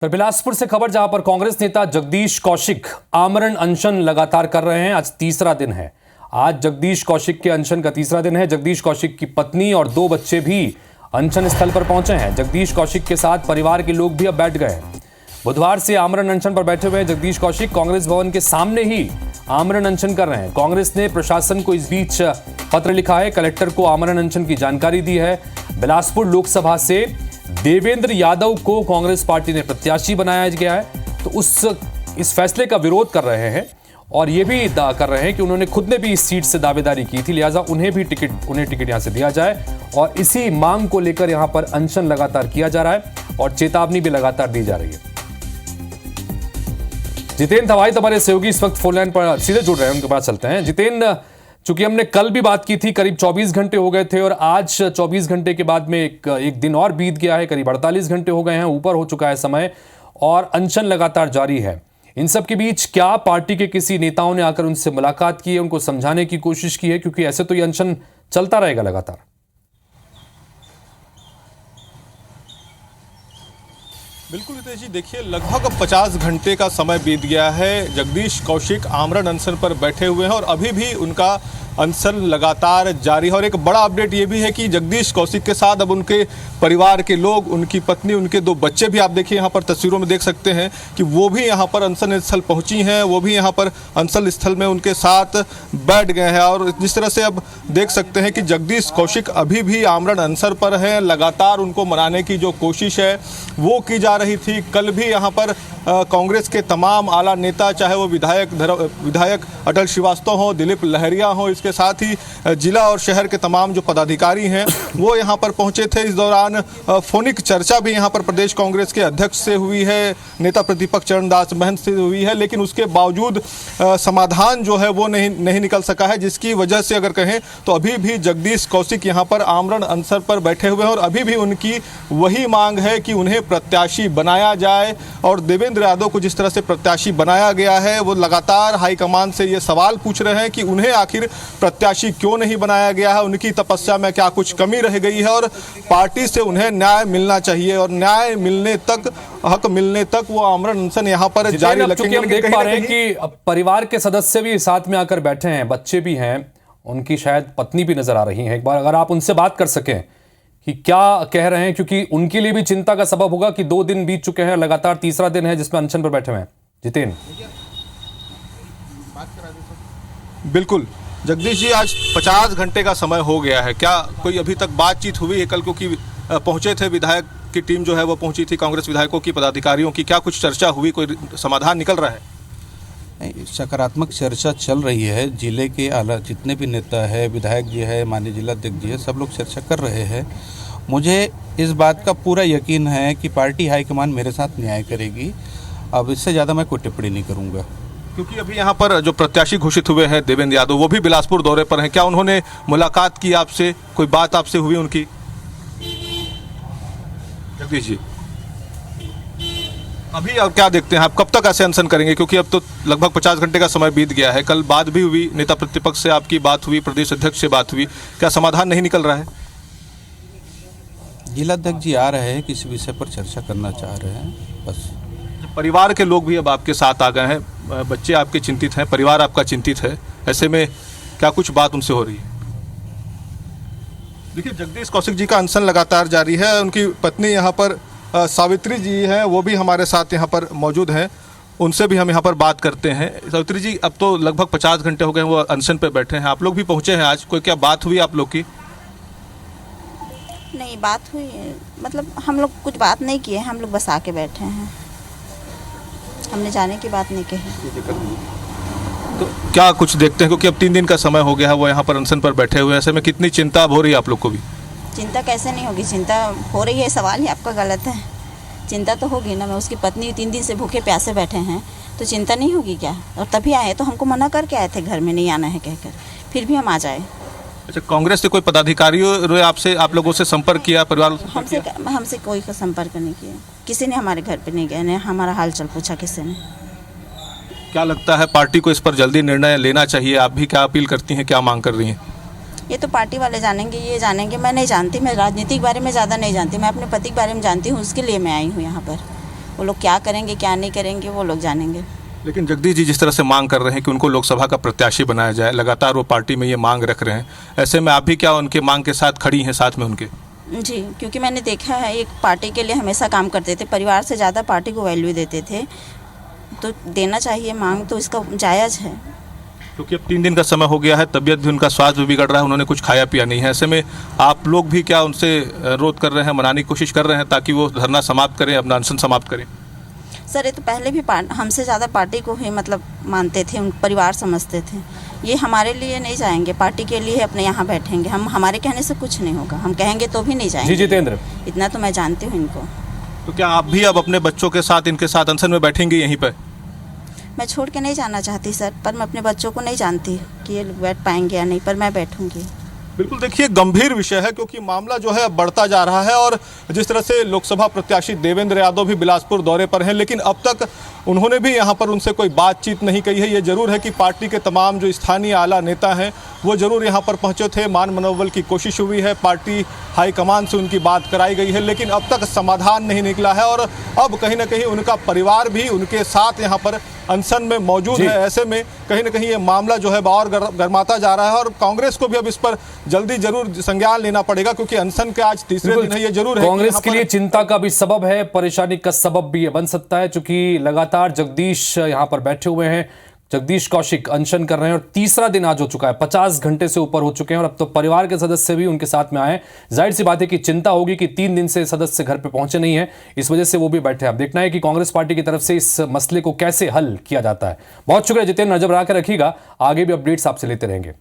तो बिलासपुर से खबर, जहां पर कांग्रेस नेता जगदीश कौशिक आमरण अनशन लगातार कर रहे हैं। आज तीसरा दिन है। आज जगदीश कौशिक के अनशन का तीसरा दिन है। जगदीश कौशिक की पत्नी और 2 बच्चे भी अनशन स्थल पर पहुंचे हैं। जगदीश कौशिक के साथ परिवार के लोग भी अब बैठ गए हैं। बुधवार से आमरण अनशन पर बैठे हुए जगदीश कौशिक कांग्रेस भवन के सामने ही आमरण अनशन कर रहे हैं। कांग्रेस ने प्रशासन को इस बीच पत्र लिखा है, कलेक्टर को आमरण अनशन की जानकारी दी है। बिलासपुर लोकसभा से देवेंद्र यादव को कांग्रेस पार्टी ने प्रत्याशी बनाया गया है, तो इस फैसले का विरोध कर रहे हैं और यह भी कर रहे हैं कि उन्होंने खुद ने भी इस सीट से दावेदारी की थी, लिहाजा उन्हें टिकट यहां से दिया जाए। और इसी मांग को लेकर यहां पर अनशन लगातार किया जा रहा है और चेतावनी भी लगातार दी जा रही है। जितेंद्र हवाई हमारे सहयोगी इस वक्त फोन लाइन पर सीधे जुड़ रहे हैं, उनके पास चलते हैं। जितेंद्र, चूंकि हमने कल भी बात की थी, करीब 24 घंटे हो गए थे और आज 24 घंटे के बाद में एक दिन और बीत गया है, करीब 48 घंटे हो गए हैं, ऊपर हो चुका है समय और अनशन लगातार जारी है। इन सब के बीच क्या पार्टी के किसी नेताओं ने आकर उनसे मुलाकात की है, उनको समझाने की कोशिश की है? क्योंकि ऐसे तो ये अनशन चलता रहेगा लगातार। बिल्कुल हितेश जी, देखिए लगभग 50 घंटे का समय बीत गया है। जगदीश कौशिक आमरण अनशन पर बैठे हुए हैं और अभी भी उनका अनशन लगातार जारी है। और एक बड़ा अपडेट ये भी है कि जगदीश कौशिक के साथ अब उनके परिवार के लोग, उनकी पत्नी, उनके 2 बच्चे भी, आप देखिए यहाँ पर तस्वीरों में देख सकते हैं कि वो भी यहाँ पर अनशन स्थल पहुँची हैं, वो भी यहाँ पर अनशन स्थल में उनके साथ बैठ गए हैं। और जिस तरह से अब देख सकते हैं कि जगदीश कौशिक अभी भी आमरण अनशन पर हैं, लगातार उनको मनाने की जो कोशिश है वो की जा रही थी। कल भी यहाँ पर कांग्रेस के तमाम आला नेता, चाहे वो विधायक अटल श्रीवास्तव हो, दिलीप लहरिया हो, इसके साथ ही जिला और शहर के तमाम जो पदाधिकारी हैं वो यहाँ पर पहुँचे थे। इस दौरान फोनिक चर्चा भी यहाँ पर प्रदेश कांग्रेस के अध्यक्ष से हुई है, नेता प्रतिपक्ष चरणदास महंत से हुई है, लेकिन उसके बावजूद समाधान जो है वो नहीं निकल सका है, जिसकी वजह से अगर कहें तो अभी भी जगदीश कौशिक यहाँ पर आमरण अनशन पर बैठे हुए हैं और अभी भी उनकी वही मांग है कि उन्हें प्रत्याशी बनाया जाए। और देवेंद्र यादव को जिस तरह से प्रत्याशी बनाया गया है, वो लगातार हाईकमान से ये सवाल पूछ रहे हैं कि उन्हें आखिर प्रत्याशी क्यों नहीं बनाया गया है, उनकी तपस्या में क्या कुछ कमी रह गई है और पार्टी से उन्हें न्याय मिलना चाहिए और न्याय मिलने तक, हक मिलने तक वो आमरण अनशन यहाँ पर जारी रखेंगे। हम देख पा रहे हैं कि परिवार के सदस्य भी साथ में आकर बैठे हैं, बच्चे भी हैं, उनकी शायद पत्नी भी नजर आ रही हैं। एक बार अगर आप उनसे बात कर सकें कि क्या कह रहे हैं, क्योंकि उनके लिए भी चिंता का सबब होगा कि 2 दिन बीत चुके हैं, लगातार तीसरा दिन है जिसमें अनशन पर बैठे हुए हैं। जितेंद्र, बिल्कुल जगदीश जी, आज 50 घंटे का समय हो गया है, क्या कोई अभी तक बातचीत हुई है? कल क्योंकि पहुंचे थे, विधायक की टीम जो है वो पहुंची थी, कांग्रेस विधायकों की, पदाधिकारियों की, क्या कुछ चर्चा हुई, कोई समाधान निकल रहा है? सकारात्मक चर्चा चल रही है। जिले के आला जितने भी नेता है, विधायक जी है, माननीय जिलाध्यक्ष जी है, सब लोग चर्चा कर रहे हैं। मुझे इस बात का पूरा यकीन है कि पार्टी हाईकमान मेरे साथ न्याय करेगी। अब इससे ज़्यादा मैं कोई टिप्पणी नहीं करूँगा। क्योंकि अभी यहाँ पर जो प्रत्याशी घोषित हुए हैं देवेंद्र यादव, वो भी बिलासपुर दौरे पर हैं, क्या उन्होंने मुलाकात की आपसे, कोई बात आपसे हुई उनकी? जगदीश जी, अभी आप क्या देखते हैं, आप कब तक ऐसे अनशन करेंगे? क्योंकि अब तो लगभग 50 घंटे का समय बीत गया है। कल बात भी हुई, नेता प्रतिपक्ष से आपकी बात हुई, प्रदेश अध्यक्ष से बात हुई, क्या समाधान नहीं निकल रहा है? जिलाध्यक्ष जी आ रहे हैं, किसी विषय पर चर्चा करना चाह रहे हैं, बस। परिवार के लोग भी अब आपके साथ आ गए हैं, बच्चे आपके चिंतित हैं, परिवार आपका चिंतित है, ऐसे में क्या कुछ बात उनसे हो रही है? देखिए, जगदीश कौशिक जी का अनशन लगातार जारी है। उनकी पत्नी यहाँ पर सावित्री जी हैं, वो भी हमारे साथ यहाँ पर मौजूद हैं, उनसे भी हम यहाँ पर बात करते हैं। सावित्री जी, अब तो लगभग 50 घंटे हो गए वो अनशन पे बैठे हैं, आप लोग भी पहुँचे हैं आज, कोई क्या बात हुई आप लोग की? नहीं, बात हुई है, मतलब हम लोग कुछ बात नहीं किए, हम लोग बस आके बैठे हैं, हमने जाने की बात नहीं कही। तो क्या कुछ देखते हैं, क्योंकि अब 3 दिन का समय हो गया है वो यहाँ पर अनशन पर बैठे हुए हैं, ऐसे में कितनी चिंता हो रही है आप लोग को भी? चिंता कैसे नहीं होगी, चिंता हो रही है, सवाल ही आपका गलत है। चिंता तो होगी ना, मैं उसकी पत्नी 3 दिन से भूखे प्यासे बैठे हैं, तो चिंता नहीं होगी क्या? और तभी आए, तो हमको मना करके आए थे घर में नहीं आना है कहकर, फिर भी हम आ जाए। अच्छा, कांग्रेस से कोई पदाधिकारियों ने आपसे, आप लोगों से संपर्क किया, परिवार? हमसे कोई का संपर्क नहीं किया, किसी ने हमारे घर पे नहीं गए, नहीं हमारा हाल चाल पूछा किसी ने। क्या लगता है पार्टी को इस पर जल्दी निर्णय लेना चाहिए? आप भी क्या अपील करती हैं, क्या मांग कर रही हैं? ये तो पार्टी वाले जानेंगे, ये जानेंगे, मैं नहीं जानती, मैं राजनीति के बारे में ज़्यादा नहीं जानती, मैं अपने पति के बारे में जानती हूँ, उसके लिए मैं आई हूँ यहाँ पर। वो लोग क्या करेंगे क्या नहीं करेंगे वो लोग जानेंगे। लेकिन जगदीश जी जिस तरह से मांग कर रहे हैं कि उनको लोकसभा का प्रत्याशी बनाया जाए, लगातार वो पार्टी में ये मांग रख रहे हैं, ऐसे में आप भी क्या उनके मांग के साथ खड़ी हैं, साथ में उनके? जी, क्योंकि मैंने देखा है एक पार्टी के लिए हमेशा काम करते थे, परिवार से ज़्यादा पार्टी को वैल्यू देते थे, तो देना चाहिए मांग, तो इसका जायज़ है। क्योंकि अब 3 दिन का समय हो गया है, तबीयत भी उनका, स्वास्थ्य भी बिगड़ रहा है, उन्होंने कुछ खाया पिया नहीं है, ऐसे में आप लोग भी क्या उनसे अनुरोध कर रहे हैं, मनाने की कोशिश कर रहे हैं ताकि वो धरना समाप्त करें, अपना अनशन समाप्त करें? सर ये तो पहले भी हमसे ज़्यादा पार्टी को ही मतलब मानते थे, उन परिवार समझते थे। ये हमारे लिए नहीं जाएंगे, पार्टी के लिए अपने यहाँ बैठेंगे। हम हमारे कहने से कुछ नहीं होगा, हम कहेंगे तो भी नहीं जाएंगे। जी जितेंद्र, इतना तो मैं जानती हूँ इनको। तो क्या आप भी अब अपने बच्चों के साथ, इनके साथ अनशन में बैठेंगे यहीं पर? मैं छोड़ के नहीं जाना चाहती सर, पर मैं अपने बच्चों को नहीं जानती कि ये लोग बैठ पाएंगे या नहीं, पर मैं बैठूंगी। बिल्कुल, देखिए गंभीर विषय है क्योंकि मामला जो है अब बढ़ता जा रहा है और जिस तरह से लोकसभा प्रत्याशी देवेंद्र यादव भी बिलासपुर दौरे पर हैं, लेकिन अब तक उन्होंने भी यहाँ पर उनसे कोई बातचीत नहीं कही है। ये जरूर है कि पार्टी के तमाम जो स्थानीय आला नेता हैं वो जरूर यहाँ पर पहुँचे थे, मान मनोबल की कोशिश हुई है, पार्टी हाईकमान से उनकी बात कराई गई है, लेकिन अब तक समाधान नहीं निकला है और अब कहीं ना कहीं उनका परिवार भी उनके साथ यहाँ पर अनशन में मौजूद है। ऐसे में कहीं ना कहीं ये मामला जो है और गर्माता जा रहा है और कांग्रेस को भी अब इस पर जल्दी जरूर संज्ञान लेना पड़ेगा क्योंकि अनशन के आज तीसरे दिन है। ये जरूर है कांग्रेस के लिए चिंता का भी सबब है, परेशानी का सबब भी ये बन सकता है, क्योंकि लगातार जगदीश यहाँ पर बैठे हुए हैं, जगदीश कौशिक अनशन कर रहे हैं और तीसरा दिन आज हो चुका है, 50 घंटे से ऊपर हो चुके हैं और अब तो परिवार के सदस्य भी उनके साथ में आए। जाहिर सी बात है कि चिंता होगी कि 3 दिन से सदस्य घर पे पहुंचे नहीं है, इस वजह से वो भी बैठे हैं। अब देखना है कि कांग्रेस पार्टी की तरफ से इस मसले को कैसे हल किया जाता है। बहुत शुक्रिया जितेंद्र, नजर बनाकर रखिएगा, आगे भी अपडेट्स आपसे लेते रहेंगे।